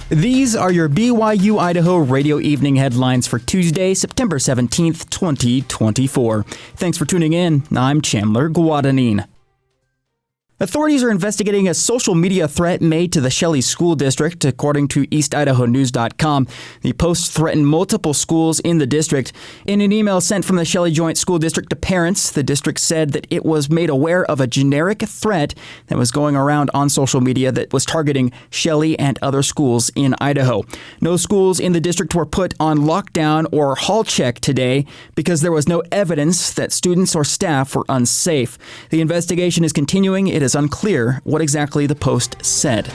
These are your BYU-Idaho radio evening headlines for Tuesday, September 17th, 2024. Thanks for tuning in. I'm Chandler Guadagnino. Authorities are investigating a social media threat made to the Shelley School District, according to EastIdahoNews.com. The post threatened multiple schools in the district. In an email sent from the Shelley Joint School District to parents, the district said that it was made aware of a generic threat that was going around on social media that was targeting Shelley and other schools in Idaho. No schools in the district were put on lockdown or hall check today because there was no evidence that students or staff were unsafe. The investigation is continuing. It is unclear what exactly the post said.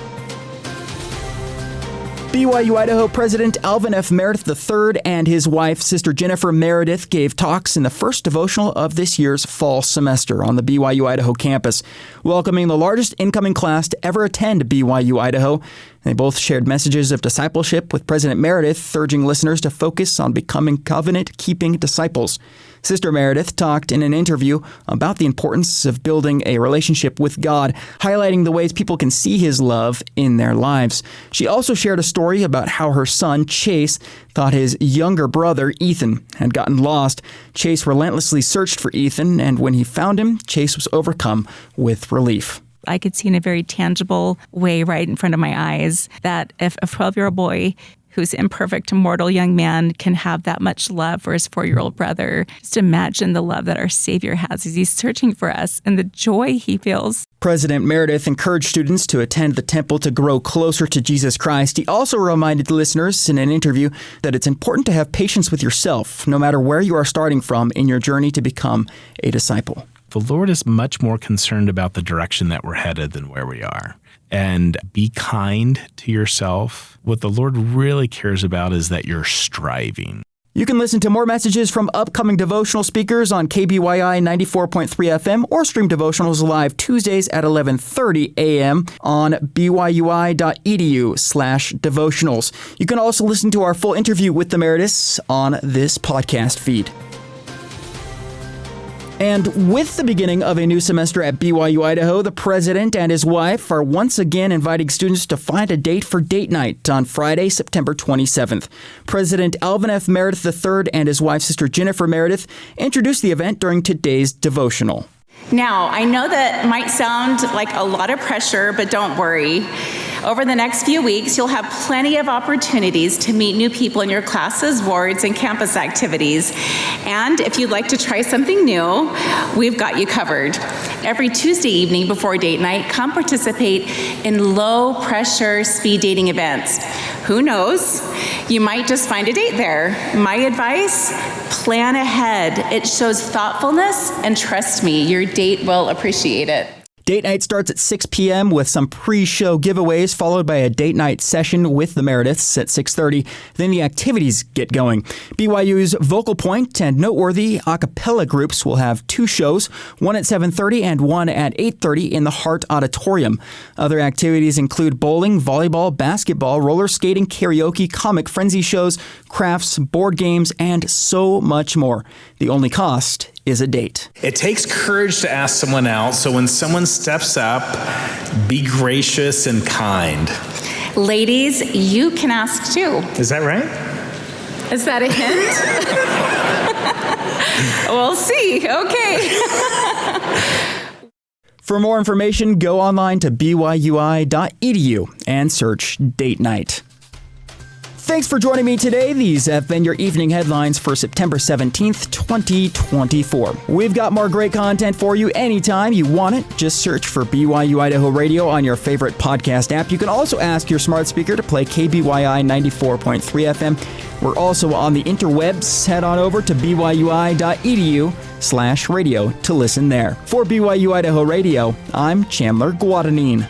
BYU-Idaho President Alvin F. Meredith III and his wife, Sister Jennifer Meredith, gave talks in the first devotional of this year's fall semester on the BYU-Idaho campus, welcoming the largest incoming class to ever attend BYU-Idaho. They both shared messages of discipleship, with President Meredith urging listeners to focus on becoming covenant-keeping disciples. Sister Meredith talked in an interview about the importance of building a relationship with God, highlighting the ways people can see His love in their lives. She also shared a story about how her son, Chase, thought his younger brother, Ethan, had gotten lost. Chase relentlessly searched for Ethan, and when he found him, Chase was overcome with relief. I could see in a very tangible way right in front of my eyes that if a 12-year-old boy who's imperfect, mortal young man can have that much love for his 4-year-old brother. Just imagine the love that our Savior has as He's searching for us and the joy He feels. President Meredith encouraged students to attend the temple to grow closer to Jesus Christ. He also reminded listeners in an interview that it's important to have patience with yourself, no matter where you are starting from in your journey to become a disciple. The Lord is much more concerned about the direction that we're headed than where we are. And be kind to yourself. What the Lord really cares about is that you're striving. You can listen to more messages from upcoming devotional speakers on KBYI 94.3 FM or stream devotionals live Tuesdays at 11:30 a.m. on byui.edu/devotionals. You can also listen to our full interview with the Merediths on this podcast feed. And with the beginning of a new semester at BYU-Idaho, the president and his wife are once again inviting students to find a date for date night on Friday, September 27th. President Alvin F. Meredith III and his wife, Sister Jennifer Meredith, introduced the event during today's devotional. Now, I know that might sound like a lot of pressure, but don't worry. Over the next few weeks, you'll have plenty of opportunities to meet new people in your classes, wards, and campus activities. And if you'd like to try something new, we've got you covered. Every Tuesday evening before date night, come participate in low-pressure speed dating events. Who knows? You might just find a date there. My advice, plan ahead. It shows thoughtfulness, and trust me, your date will appreciate it. Date night starts at 6 p.m. with some pre-show giveaways, followed by a date night session with the Merediths at 6:30. Then the activities get going. BYU's Vocal Point and Noteworthy a cappella groups will have 2 shows, one at 7:30 and one at 8:30 in the Hart Auditorium. Other activities include bowling, volleyball, basketball, roller skating, karaoke, comic frenzy shows, crafts, board games, and so much more. The only cost is a date. It takes courage to ask someone out, so when someone steps up, be gracious and kind. Ladies, you can ask too. Is that right? Is that a hint? We'll see. Okay. For more information, go online to byui.edu and search Date Night. Thanks for joining me today. These have been your evening headlines for September 17th, 2024. We've got more great content for you anytime you want it. Just search for BYU-Idaho Radio on your favorite podcast app. You can also ask your smart speaker to play KBYI 94.3 FM. We're also on the interwebs. Head on over to byui.edu/radio to listen there. For BYU-Idaho Radio, I'm Chandler Guadagnino.